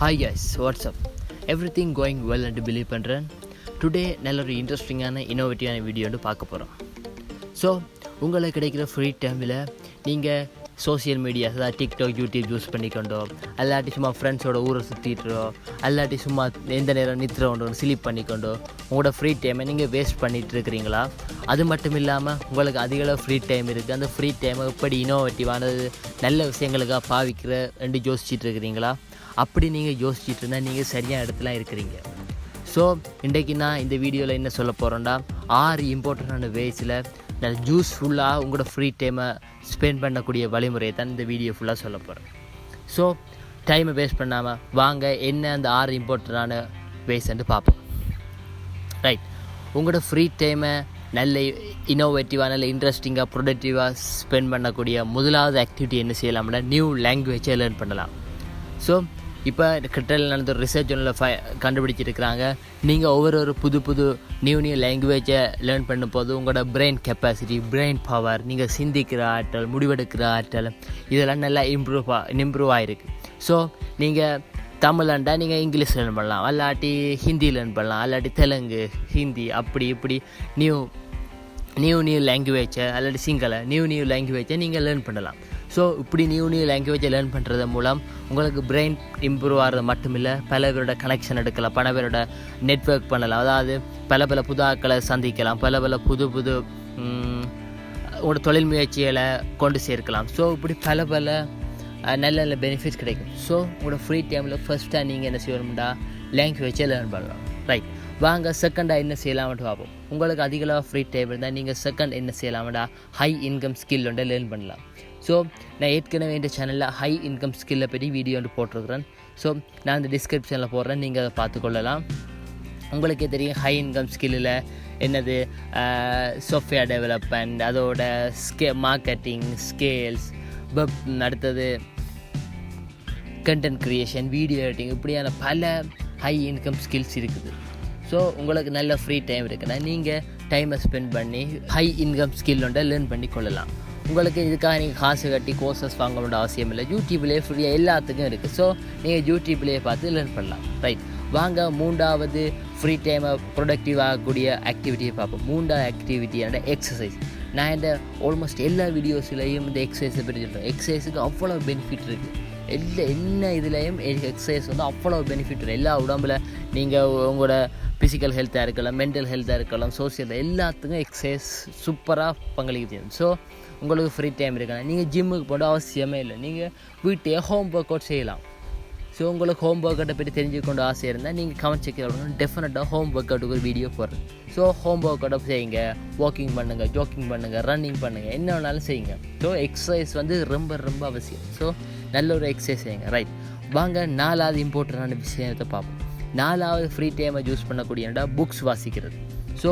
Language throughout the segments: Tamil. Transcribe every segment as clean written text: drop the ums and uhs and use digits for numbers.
Hi guys, WhatsApp everything going well என்று பிலீவ் பண்ணுறேன். டுடே நல்ல ஒரு இன்ட்ரெஸ்டிங்கான இன்னோவேட்டிவான வீடியோ வந்து பார்க்க போகிறோம். ஸோ உங்களுக்கு கிடைக்கிற ஃப்ரீ டைமில் நீங்கள் சோசியல் மீடியாஸ் அதாவது டிக்டாக், யூடியூப் யூஸ் பண்ணிக்கொண்டோ, அல்லாட்டி சும்மா ஃப்ரெண்ட்ஸோட ஊரை சுற்றிட்டுறோ, அல்லாட்டி சும்மா எந்த நேரம் நித்திரொண்டோ ஸ்லீப் பண்ணிக்கொண்டோ உங்களோட ஃப்ரீ டைமை நீங்கள் வேஸ்ட் பண்ணிகிட்டு இருக்கிறீங்களா? அது மட்டும் இல்லாமல் உங்களுக்கு அதிகளவு ஃப்ரீ டைம் இருக்குது. அந்த ஃப்ரீ டைமை எப்படி இன்னோவேட்டிவானது நல்ல விஷயங்களுக்காக பாவிக்கிற ரெண்டு யோசிச்சுட்டு இருக்கிறீங்களா? அப்படி நீங்கள் யோசிச்சுட்டு இருந்தால் நீங்கள் சரியான இடத்துல இருக்கிறீங்க. ஸோ இன்றைக்கு நான் இந்த வீடியோவில் என்ன சொல்ல போகிறேன்டா, 6 இம்பார்ட்டண்டான வேஸில் நல்ல யூஸ்ஃபுல்லாக உங்களோட ஃப்ரீ டைமை ஸ்பெண்ட் பண்ணக்கூடிய வழிமுறையை தான் இந்த வீடியோ ஃபுல்லாக சொல்ல போகிறேன். ஸோ டைமை வேஸ்ட் பண்ணாமல் வாங்க என்ன அந்த 6 இம்பார்ட்டண்டான வேஸ்ன்னு பார்ப்போம். ரைட், உங்களோட ஃப்ரீ டைமை நல்ல இன்னோவேட்டிவாக நல்ல இன்ட்ரெஸ்டிங்காக ப்ரொடக்டிவாக ஸ்பெண்ட் பண்ணக்கூடிய முதலாவது ஆக்டிவிட்டி என்ன செய்யலாம்னா, நியூ லாங்குவேஜை லேர்ன் பண்ணலாம். ஸோ இப்போ கிட்டத்தில் நடந்த ஒரு ரிசர்ச் ஒன்றில் கண்டுபிடிச்சிருக்கிறாங்க, நீங்கள் ஒவ்வொரு புது நியூ லாங்குவேஜை லேர்ன் பண்ணும்போது உங்களோட பிரெயின் கெப்பாசிட்டி, பிரெயின் பவர், நீங்கள் சிந்திக்கிற ஆற்றல், முடிவெடுக்கிற ஆற்றல் இதெல்லாம் நல்லா இம்ப்ரூவ் ஆகிருக்கு. ஸோ நீங்கள் தமிழ்ண்டா நீங்கள் இங்கிலீஷ் லேர்ன் பண்ணலாம், அல்லாட்டி ஹிந்தி லேர்ன் பண்ணலாம், அல்லாட்டி தெலுங்கு, ஹிந்தி, அப்படி இப்படி நியூ லாங்குவேஜை அல்லாட்டி சிங்கள நியூ லாங்குவேஜை நீங்கள் லேர்ன் பண்ணலாம். ஸோ இப்படி நியூ லாங்குவேஜை லேர்ன் பண்ணுறது மூலம் உங்களுக்கு பிரெயின் இம்ப்ரூவ் ஆகிறது மட்டுமில்லை, பல பேரோட கனெக்ஷன் எடுக்கலாம், பல பேரோட நெட்வொர்க் பண்ணலாம், அதாவது பல புது ஆட்களை சந்திக்கலாம், பல புது உங்களோட தொழில் முயற்சிகளை கொண்டு சேர்க்கலாம். ஸோ இப்படி பல நல்ல பெனிஃபிட்ஸ் கிடைக்கும். ஸோ உங்களோட ஃப்ரீ டைமில் ஃபஸ்ட்டாக நீங்கள் என்ன செய்யணும்டா, லாங்குவேஜை லேர்ன் பண்ணலாம். ரைட், வாங்க செகண்டாக என்ன செய்யலாம்னு பார்ப்போம். உங்களுக்கு அதிகளவாக ஃப்ரீ டைம் இருந்தால் நீங்கள் செகண்ட் என்ன செய்யலாம்டா, ஹை இன்கம் ஸ்கில் ஒன்றை லேர்ன் பண்ணலாம். ஸோ நான் ஏற்கனவே இந்த சேனலில் ஹை இன்கம் ஸ்கில்லை பற்றி வீடியோ வந்து போட்டிருக்கிறேன். ஸோ நான் இந்த டிஸ்கிரிப்ஷனில் போடுறேன், நீங்கள் அதை பார்த்துக்கொள்ளலாம். உங்களுக்கே தெரியும் ஹை இன்கம் ஸ்கில்லில் என்னது, சாஃப்ட்வேர் டெவலப்மெண்ட், அதோட மார்க்கெட்டிங் ஸ்கேல்ஸ், வெப், அடுத்தது கண்டென்ட் க்ரியேஷன், வீடியோ எடிட்டிங், இப்படியான பல ஹை இன்கம் ஸ்கில்ஸ் இருக்குது. ஸோ உங்களுக்கு நல்ல ஃப்ரீ டைம் இருக்குன்னா நீங்கள் டைமை ஸ்பெண்ட் பண்ணி ஹை இன்கம் ஸ்கில் ஒன்றை லேர்ன் பண்ணி கொள்ளலாம். உங்களுக்கு இதுக்காக நீங்கள் காசு கட்டி கோர்சஸ் வாங்க வேண்டிய அவசியம் இல்லை, யூடியூப்லேயே ஃப்ரீயாக எல்லாத்துக்கும் இருக்குது. ஸோ நீங்கள் யூடியூப்லேயே பார்த்து லேர்ன் பண்ணலாம். ரைட், வாங்க மூன்றாவது ஃப்ரீ டைமை ப்ரொடக்டிவ் ஆகக்கூடிய ஆக்டிவிட்டியை பார்ப்போம். மூன்றாவது ஆக்டிவிட்டியான எக்ஸசைஸ். நான் இந்த ஆல்மோஸ்ட் எல்லா வீடியோஸ்லேயும் இந்த எக்ஸசைஸை பற்றி சொல்கிறேன். எக்ஸசைஸுக்கு அவ்வளோ பெனிஃபிட் இருக்குது. என்ன இதுலேயும் எக்ஸசைஸ் வந்து அவ்வளோ பெனிஃபிட் இருக்குது. எல்லா உடம்புல நீங்கள் உங்களோட ஃபிசிக்கல் ஹெல்த்தாக இருக்கலாம், மென்டல் ஹெல்த்தாக இருக்கலாம், சோசியல் எல்லாத்துக்கும் எக்ஸசைஸ் சூப்பராக பங்களிக்குது. ஸோ உங்களுக்கு ஃப்ரீ டைம் இருக்குன்னா நீங்கள் ஜிம்முக்கு போட அவசியமே இல்லை, நீங்கள் வீட்டையே ஹோம் ஒர்க் அவுட் செய்யலாம். ஸோ உங்களுக்கு ஹோம் ஒர்க் அவுட்டை பற்றி தெரிஞ்சுக்கொண்டு ஆசை இருந்தால் நீங்கள் கமெண்ட் செக் பண்ணணும், டெஃபினட்டாக ஹோம் ஒர்க் அவுட்டுக்கு ஒரு வீடியோ போடுறேன். ஸோ ஹோம் ஒர்க் அவுட் செய்யுங்க, வாக்கிங் பண்ணுங்கள், ஜாக்கிங் பண்ணுங்கள், ரன்னிங் பண்ணுங்கள், என்ன வேணாலும் செய்யுங்க. ஸோ எக்ஸசைஸ் வந்து ரொம்ப அவசியம். ஸோ நல்ல ஒரு எக்ஸசைஸ் செய்யுங்க. ரைட், வாங்க 4வது இம்பார்ட்டண்டான விஷயத்தை பார்ப்போம். 4வது ஃப்ரீ டைமை யூஸ் பண்ணக்கூடியடா புக்ஸ் வாசிக்கிறது. ஸோ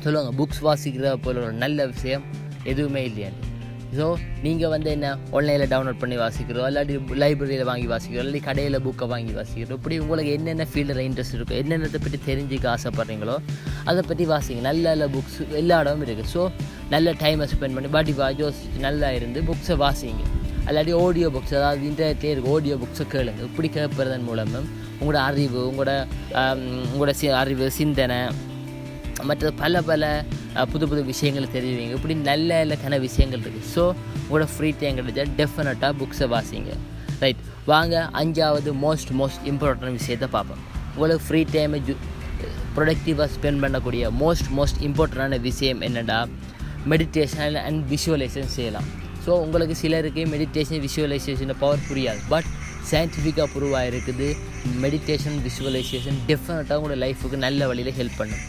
சொல்லுவாங்க, புக்ஸ் வாசிக்கிறத போல ஒரு நல்ல விஷயம் எதுவுமே இல்லையாண்டு. ஸோ நீங்கள் வந்து என்ன ஆன்லைனில் டவுன்லோட் பண்ணி வாசிக்கிறோம், இல்லாட்டி லைப்ரரியில் வாங்கி வாசிக்கிறோம், இல்லாட்டி கடையில் புக்கை வாங்கி வாசிக்கிறோம். இப்படி உங்களுக்கு என்னென்ன ஃபீல்டில் இன்ட்ரெஸ்ட் இருக்கோ, என்னென்னத்தை பற்றி தெரிஞ்சுக்க ஆசைப்பட்றீங்களோ அதை பற்றி வாசிங்க. நல்ல புக்ஸ் எல்லா இடமும் இருக்குது. ஸோ நல்ல டைமை ஸ்பெண்ட் பண்ணி பாட்டி யோசிச்சு நல்லா இருந்து புக்ஸை வாசிங்க. இல்லாட்டி ஆடியோ புக்ஸ், அதாவது இன்டர்நெட்லேயே இருக்குது, ஆடியோ புக்ஸை கேளுங்க. இப்படி கேட்பறதன் மூலமும் உங்களோட அறிவு, உங்களோட அறிவு, சிந்தனை, மற்ற பல புது விஷயங்களை தெரிவிங்க. இப்படி நல்ல விஷயங்கள் இருக்குது. ஸோ உங்களோட ஃப்ரீ டைம் கிடைச்சா டெஃபினட்டாக புக்ஸை வாசிங்க. ரைட், வாங்க 5வது மோஸ்ட் இம்பார்ட்டன்ட் விஷயத்தை பார்ப்போம். உங்களுக்கு ஃப்ரீ டைமை ப்ரொடக்டிவாக ஸ்பெண்ட் பண்ணக்கூடிய மோஸ்ட் இம்பார்ட்டண்டான விஷயம் என்னென்னா, மெடிடேஷன் அண்ட் விஷுவலைசேஷன் செய்யலாம். ஸோ உங்களுக்கு சிலருக்கு மெடிடேஷன் விஷுவலைசேஷன் பவர் புரியாது, பட் சயின்டிஃபிக்காக ப்ரூவாக இருக்குது. மெடிடேஷன் விஷுவலைசேஷன் டெஃபினட்டாக உங்களோட லைஃபுக்கு நல்ல வழியில் ஹெல்ப் பண்ணும்.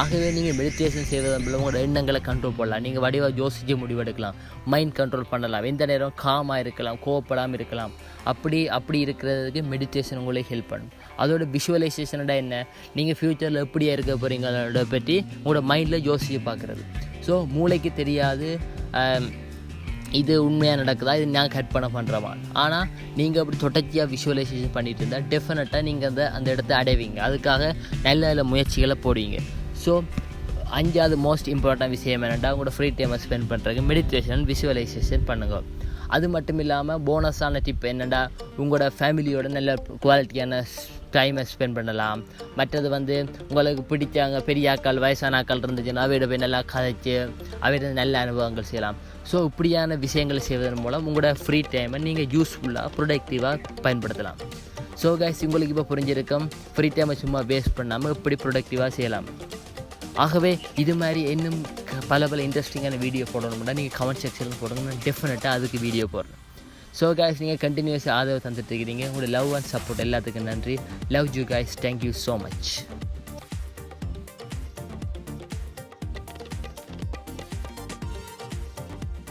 ஆகவே நீங்கள் மெடிடேஷன் செய்வதன் மூலம் உங்களோட எண்ணங்களை கண்ட்ரோல் பண்ணலாம், நீங்கள் வடிவாக யோசித்து முடிவெடுக்கலாம், மைண்ட் கண்ட்ரோல் பண்ணலாம், எந்த நேரம் காமாக இருக்கலாம், கோவப்படாமல் இருக்கலாம். அப்படி இருக்கிறதுக்கு மெடிடேஷன் உங்களுக்கு ஹெல்ப் பண்ணும். அதோட விஷுவலைசேஷனோட என்ன, நீங்கள் ஃப்யூச்சரில் எப்படியா இருக்க போகிறீங்களோட பற்றி உங்களோட மைண்டில் யோசித்து பார்க்குறது. ஸோ மூளைக்கு தெரியாது இது உண்மையாக நடக்குதா, இது நான் கற்பனை பண்ணுறவா. ஆனால் நீங்கள் அப்படி தொடர்ச்சியாக விஷுவலைசேஷன் பண்ணிகிட்டு இருந்தால் டெஃபினட்டாக நீங்கள் அந்த இடத்த அடைவீங்க. அதுக்காக நல்ல முயற்சிகளை போடுவீங்க. ஸோ 5வது மோஸ்ட் இம்பார்ட்டன்ட் விஷயம் என்னென்னா, உங்களோட ஃப்ரீ டைமை ஸ்பெண்ட் பண்ணுறதுக்கு மெடிடேஷன், விஷுவலைசேஷன் பண்ணுங்க. அது மட்டும் இல்லாமல் போனஸான டிப் என்னென்னா உங்களோட ஃபேமிலியோட நல்ல குவாலிட்டியான டைமை ஸ்பெண்ட் பண்ணலாம். மற்றது வந்து உங்களுக்கு பிடிச்சாங்க பெரிய ஆக்கள் வயசான ஆக்கள் இருந்துச்சுன்னா அவையோட போய் நல்லா கதைச்சு அவையோட நல்ல அனுபவங்கள் செய்யலாம். ஸோ இப்படியான விஷயங்களை செய்வதன் மூலம் உங்களோட ஃப்ரீ டைமை நீங்கள் யூஸ்ஃபுல்லாக ப்ரொடக்டிவாக பயன்படுத்தலாம். ஸோ கைஸ், உங்களுக்கு இப்போ புரிஞ்சிருக்கும் ஃப்ரீ டைமை சும்மா வேஸ்ட் பண்ணாமல் இப்படி ப்ரொடக்டிவாக செய்யலாம். ஆகவே இது மாதிரி இன்னும் பல இன்ட்ரெஸ்டிங்கான வீடியோ போடணும்னா நீங்கள் கமெண்ட் செக்ஷனில் போடுங்க, நான் டெஃபினட்டாக அதுக்கு வீடியோ போடுறேன். ஸோ கைஸ், நீங்கள் கண்டினியூஸாக ஆதரவு தந்துட்டு இருக்கிறீங்க. உங்களோட லவ் அண்ட் சப்போர்ட் எல்லாத்துக்கும் நன்றி. Love you guys. Thank you so much.